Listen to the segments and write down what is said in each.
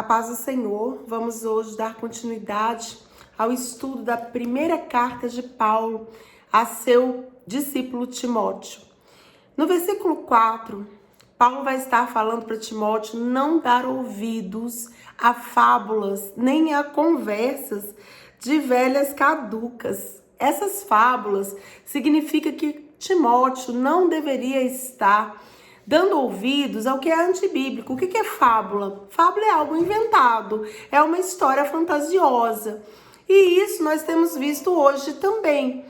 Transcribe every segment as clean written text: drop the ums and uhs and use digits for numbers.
paz do Senhor, vamos hoje dar continuidade ao estudo da primeira carta de Paulo a seu discípulo Timóteo. No versículo 4, Paulo vai estar falando para Timóteo não dar ouvidos a fábulas nem a conversas de velhas caducas. Essas fábulas significa que Timóteo não deveria estar dando ouvidos ao que é antibíblico. O que é fábula? Fábula é algo inventado, é uma história fantasiosa. E isso nós temos visto hoje também.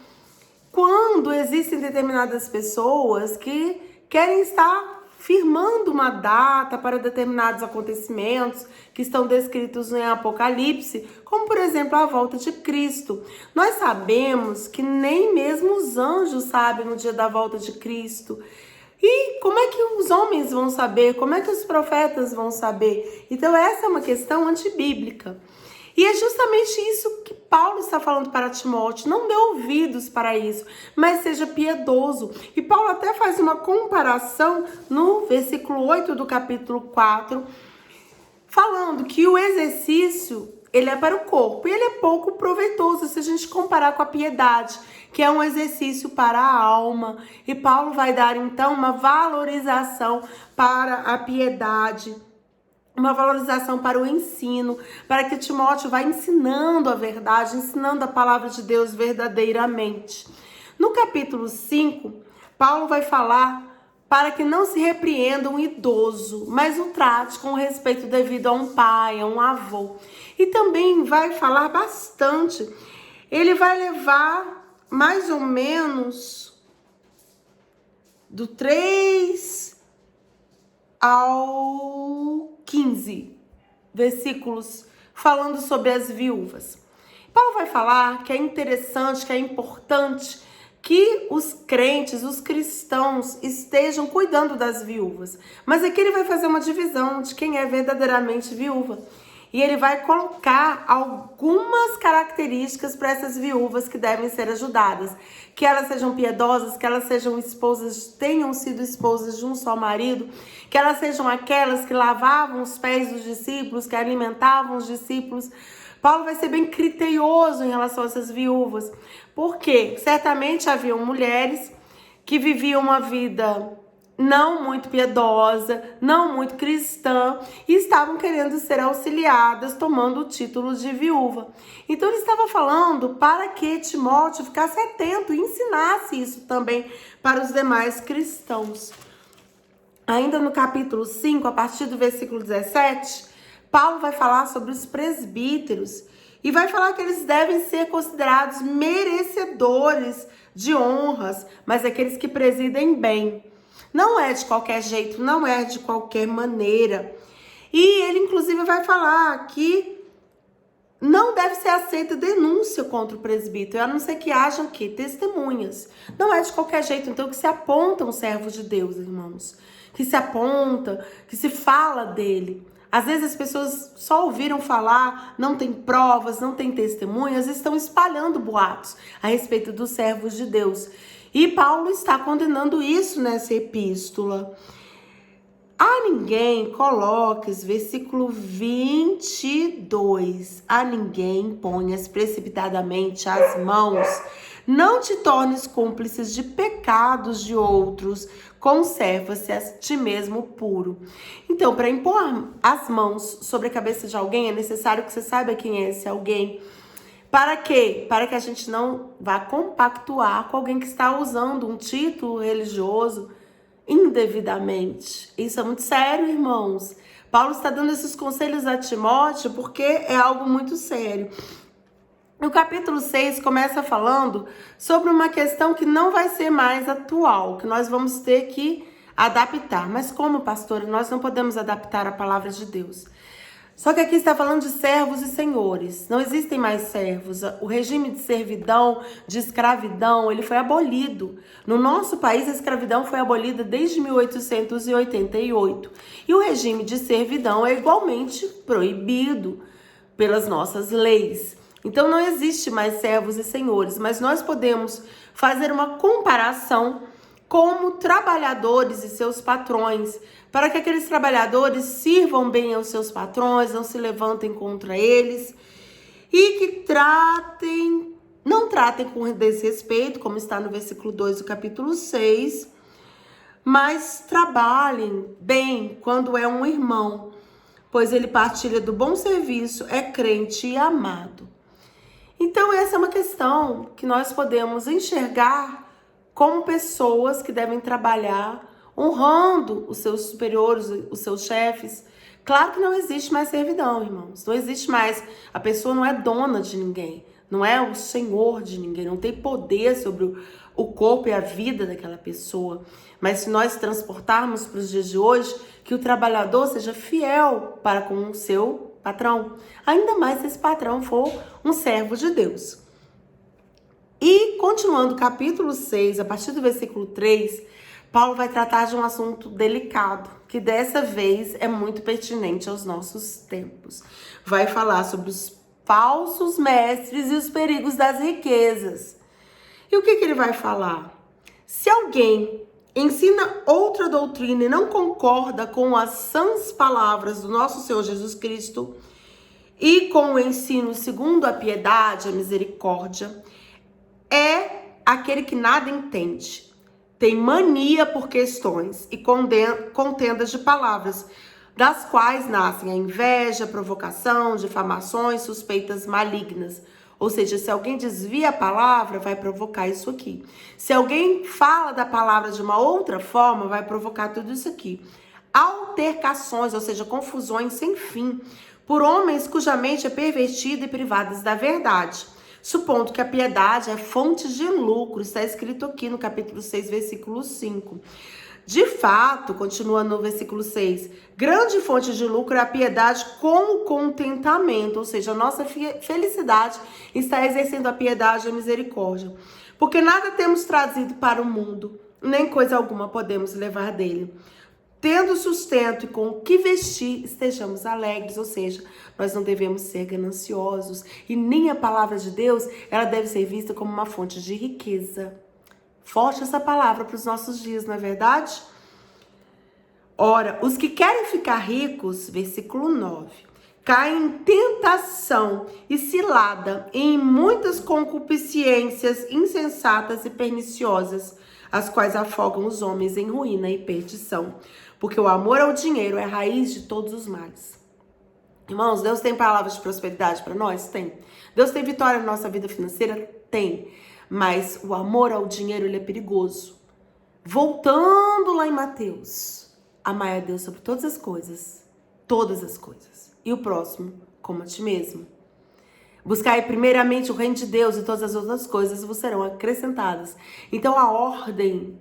Quando existem determinadas pessoas que querem estar firmando uma data para determinados acontecimentos que estão descritos em Apocalipse, como por exemplo a volta de Cristo. Nós sabemos que nem mesmo os anjos sabem no dia da volta de Cristo. E como é que os homens vão saber? Como é que os profetas vão saber? Então essa é uma questão antibíblica. E é justamente isso que Paulo está falando para Timóteo. Não dê ouvidos para isso, mas seja piedoso. E Paulo até faz uma comparação no versículo 8 do capítulo 4, falando que o exercício, ele é para o corpo e ele é pouco proveitoso se a gente comparar com a piedade, que é um exercício para a alma. E Paulo vai dar então uma valorização para a piedade, uma valorização para o ensino, para que Timóteo vá ensinando a verdade, ensinando a palavra de Deus verdadeiramente. No capítulo 5, Paulo vai falar para que não se repreenda um idoso, mas o trate com o respeito devido a um pai, a um avô. E também vai falar bastante. Ele vai levar mais ou menos do 3 ao 15 versículos falando sobre as viúvas. Paulo vai falar que é interessante, que é importante que os crentes, os cristãos estejam cuidando das viúvas. Mas aqui ele vai fazer uma divisão de quem é verdadeiramente viúva. E ele vai colocar algumas características para essas viúvas que devem ser ajudadas. Que elas sejam piedosas, que elas sejam esposas, tenham sido esposas de um só marido, que elas sejam aquelas que lavavam os pés dos discípulos, que alimentavam os discípulos. Paulo vai ser bem criterioso em relação a essas viúvas, porque certamente haviam mulheres que viviam uma vida não muito piedosa, não muito cristã, e estavam querendo ser auxiliadas, tomando o título de viúva. Então ele estava falando para que Timóteo ficasse atento e ensinasse isso também para os demais cristãos. Ainda no capítulo 5, a partir do versículo 17, Paulo vai falar sobre os presbíteros e vai falar que eles devem ser considerados merecedores de honras, mas aqueles que presidem bem. Não é de qualquer jeito, não é de qualquer maneira. E ele, inclusive, vai falar que não deve ser aceita denúncia contra o presbítero, a não ser que haja o quê? Testemunhas. Não é de qualquer jeito, então, que se aponta um servo de Deus, irmãos. Que se aponta, que se fala dele. Às vezes as pessoas só ouviram falar, não tem provas, não tem testemunhas, estão espalhando boatos a respeito dos servos de Deus. E Paulo está condenando isso nessa epístola. A ninguém coloques, versículo 22, a ninguém ponhas precipitadamente as mãos, não te tornes cúmplices de pecados de outros, conserva-se a ti mesmo puro. Então, para impor as mãos sobre a cabeça de alguém, é necessário que você saiba quem é esse alguém. Para quê? Para que a gente não vá compactuar com alguém que está usando um título religioso indevidamente. Isso é muito sério, irmãos. Paulo está dando esses conselhos a Timóteo porque é algo muito sério. No capítulo 6 começa falando sobre uma questão que não vai ser mais atual, que nós vamos ter que adaptar. Mas como, pastora, nós não podemos adaptar a palavra de Deus. Só que aqui está falando de servos e senhores. Não existem mais servos. O regime de servidão, de escravidão, ele foi abolido. No nosso país, a escravidão foi abolida desde 1888. E o regime de servidão é igualmente proibido pelas nossas leis. Então não existe mais servos e senhores, mas nós podemos fazer uma comparação como trabalhadores e seus patrões, para que aqueles trabalhadores sirvam bem aos seus patrões, não se levantem contra eles e que não tratem com desrespeito, como está no versículo 2 do capítulo 6, mas trabalhem bem quando é um irmão, pois ele partilha do bom serviço, é crente e amado. Então essa é uma questão que nós podemos enxergar como pessoas que devem trabalhar honrando os seus superiores, os seus chefes. Claro que não existe mais servidão, irmãos. Não existe mais. A pessoa não é dona de ninguém. Não é o senhor de ninguém. Não tem poder sobre o corpo e a vida daquela pessoa. Mas se nós transportarmos para os dias de hoje, que o trabalhador seja fiel para com o seu patrão. Ainda mais se esse patrão for um servo de Deus. E continuando o capítulo 6, a partir do versículo 3, Paulo vai tratar de um assunto delicado, que dessa vez é muito pertinente aos nossos tempos. Vai falar sobre os falsos mestres e os perigos das riquezas. E o que ele vai falar? Se alguém ensina outra doutrina e não concorda com as sãs palavras do nosso Senhor Jesus Cristo e com o ensino segundo a piedade, a misericórdia, é aquele que nada entende. Tem mania por questões e contendas de palavras, das quais nascem a inveja, a provocação, difamações, suspeitas malignas. Ou seja, se alguém desvia a palavra, vai provocar isso aqui. Se alguém fala da palavra de uma outra forma, vai provocar tudo isso aqui. Altercações, ou seja, confusões sem fim, por homens cuja mente é pervertida e privadas da verdade, supondo que a piedade é fonte de lucro. Está escrito aqui no capítulo 6, versículo 5. De fato, continua no versículo 6, grande fonte de lucro é a piedade com o contentamento, ou seja, a nossa felicidade está exercendo a piedade e a misericórdia. Porque nada temos trazido para o mundo, nem coisa alguma podemos levar dele. Tendo sustento e com o que vestir, estejamos alegres, ou seja, nós não devemos ser gananciosos. E nem a palavra de Deus, ela deve ser vista como uma fonte de riqueza. Forte essa palavra para os nossos dias, não é verdade? Ora, os que querem ficar ricos, versículo 9, caem em tentação e cilada em muitas concupiscências insensatas e perniciosas, as quais afogam os homens em ruína e perdição. Porque o amor ao dinheiro é a raiz de todos os males. Irmãos, Deus tem palavras de prosperidade para nós? Tem. Deus tem vitória na nossa vida financeira? Tem. Mas o amor ao dinheiro, ele é perigoso. Voltando lá em Mateus, amai a Deus sobre todas as coisas, e o próximo como a ti mesmo. Buscai primeiramente o reino de Deus e todas as outras coisas vos serão acrescentadas. Então a ordem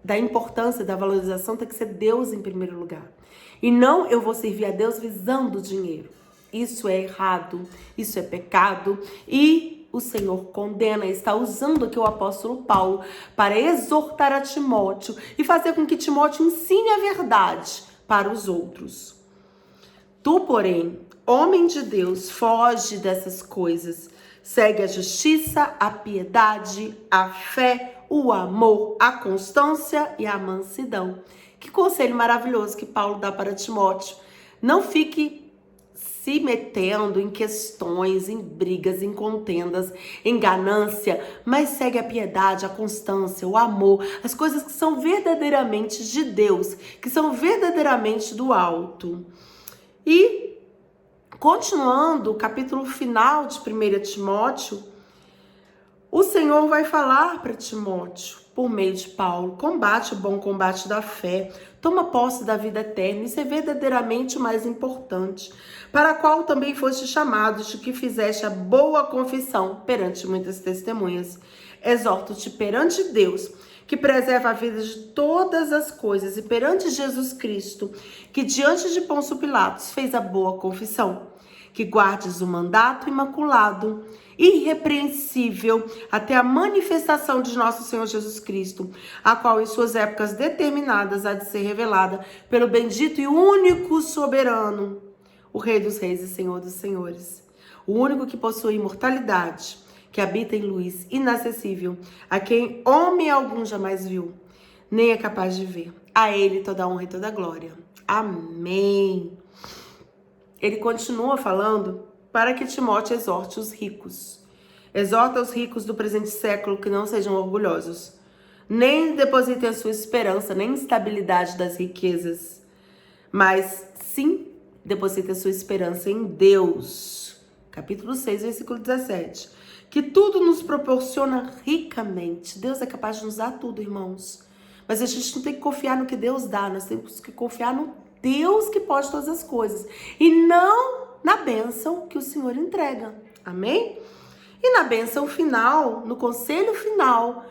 da importância, da valorização tem que ser Deus em primeiro lugar. E não eu vou servir a Deus visando o dinheiro. Isso é errado, isso é pecado e o Senhor condena, está usando aqui o apóstolo Paulo para exortar a Timóteo e fazer com que Timóteo ensine a verdade para os outros. Tu, porém, homem de Deus, foge dessas coisas. Segue a justiça, a piedade, a fé, o amor, a constância e a mansidão. Que conselho maravilhoso que Paulo dá para Timóteo. Não fique se metendo em questões, em brigas, em contendas, em ganância, mas segue a piedade, a constância, o amor, as coisas que são verdadeiramente de Deus, que são verdadeiramente do alto. E, continuando o capítulo final de 1 Timóteo, o Senhor vai falar para Timóteo, por meio de Paulo, combate o bom combate da fé, toma posse da vida eterna, isso é verdadeiramente o mais importante, para a qual também foste chamados, de que fizeste a boa confissão perante muitas testemunhas. Exorto-te perante Deus, que preserva a vida de todas as coisas, e perante Jesus Cristo, que diante de Pôncio Pilatos fez a boa confissão, que guardes o mandato imaculado, irrepreensível, até a manifestação de nosso Senhor Jesus Cristo, a qual em suas épocas determinadas há de ser revelada pelo bendito e único soberano, o Rei dos Reis e Senhor dos Senhores, o único que possui imortalidade, que habita em luz inacessível, a quem homem algum jamais viu, nem é capaz de ver. A Ele toda a honra e toda a glória. Amém. Ele continua falando para que Timóteo exorte os ricos. Exorta os ricos do presente século que não sejam orgulhosos, nem depositem a sua esperança, nem estabilidade das riquezas, mas sim depositem a sua esperança em Deus. Capítulo 6, versículo 17. Que tudo nos proporciona ricamente. Deus é capaz de nos dar tudo, irmãos. Mas a gente não tem que confiar no que Deus dá, nós temos que confiar no Deus que pode todas as coisas. E não na bênção que o Senhor entrega. Amém? E na bênção final, no conselho final,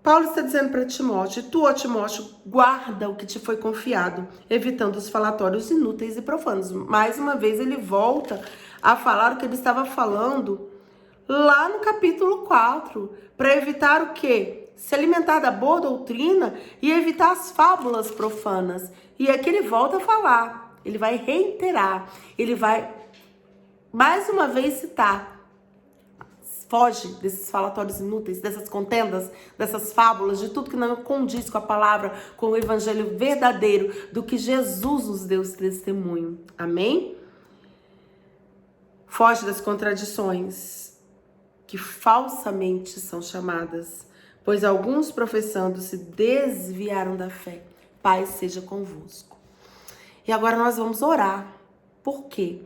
Paulo está dizendo para Timóteo: tu, ó Timóteo, guarda o que te foi confiado, evitando os falatórios inúteis e profanos. Mais uma vez ele volta a falar o que ele estava falando lá no capítulo 4, para evitar o quê? Se alimentar da boa doutrina e evitar as fábulas profanas. E aqui ele volta a falar, ele vai reiterar, ele vai mais uma vez citar. Foge desses falatórios inúteis, dessas contendas, dessas fábulas, de tudo que não condiz com a palavra, com o evangelho verdadeiro, do que Jesus nos deu esse testemunho. Amém? Foge das contradições que falsamente são chamadas, pois alguns professando se desviaram da fé. Paz seja convosco. E agora nós vamos orar. Por quê?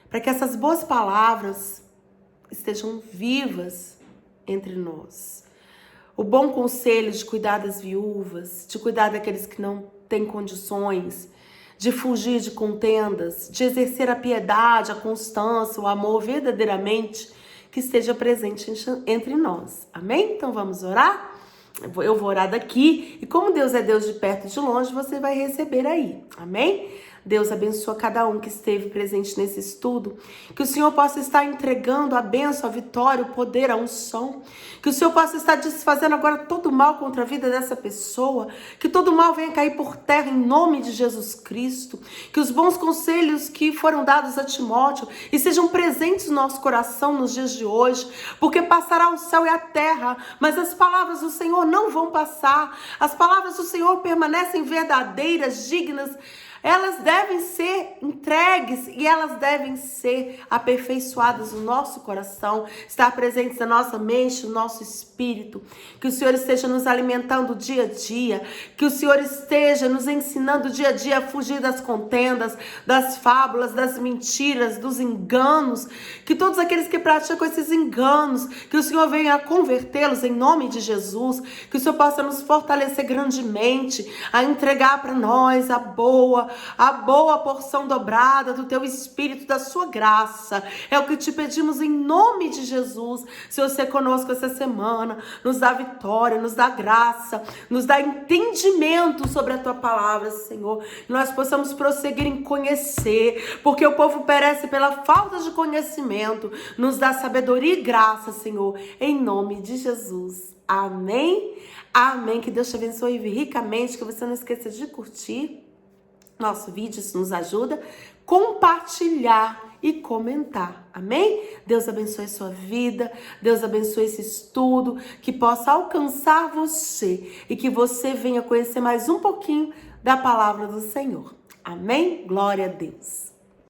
Para que essas boas palavras estejam vivas entre nós. O bom conselho de cuidar das viúvas, de cuidar daqueles que não têm condições, de fugir de contendas, de exercer a piedade, a constância, o amor verdadeiramente, que esteja presente entre nós. Amém? Então vamos orar? Eu vou orar daqui, e como Deus é Deus de perto e de longe, você vai receber aí. Amém? Deus abençoa cada um que esteve presente nesse estudo, que o Senhor possa estar entregando a bênção, a vitória, o poder, a unção, que o Senhor possa estar desfazendo agora todo o mal contra a vida dessa pessoa, que todo o mal venha cair por terra em nome de Jesus Cristo, que os bons conselhos que foram dados a Timóteo e sejam presentes no nosso coração nos dias de hoje, porque passará o céu e a terra, mas as palavras do Senhor não vão passar, as palavras do Senhor permanecem verdadeiras, dignas. Elas devem ser entregues e elas devem ser aperfeiçoadas no nosso coração, estar presentes na nossa mente, no nosso espírito. Que o Senhor esteja nos alimentando dia a dia, que o Senhor esteja nos ensinando dia a dia a fugir das contendas, das fábulas, das mentiras, dos enganos, que todos aqueles que praticam esses enganos, que o Senhor venha a convertê-los em nome de Jesus, que o Senhor possa nos fortalecer grandemente, a entregar para nós a boa porção dobrada do teu Espírito, da sua graça. É o que te pedimos em nome de Jesus. Senhor, ser conosco essa semana, nos dá vitória, nos dá graça, nos dá entendimento sobre a tua palavra, Senhor. Que nós possamos prosseguir em conhecer, porque o povo perece pela falta de conhecimento. Nos dá sabedoria e graça, Senhor, em nome de Jesus. Amém? Amém. Que Deus te abençoe ricamente, que você não esqueça de curtir nosso vídeo, isso nos ajuda, compartilhar e comentar, amém? Deus abençoe a sua vida, Deus abençoe esse estudo, que possa alcançar você e que você venha conhecer mais um pouquinho da palavra do Senhor, amém? Glória a Deus.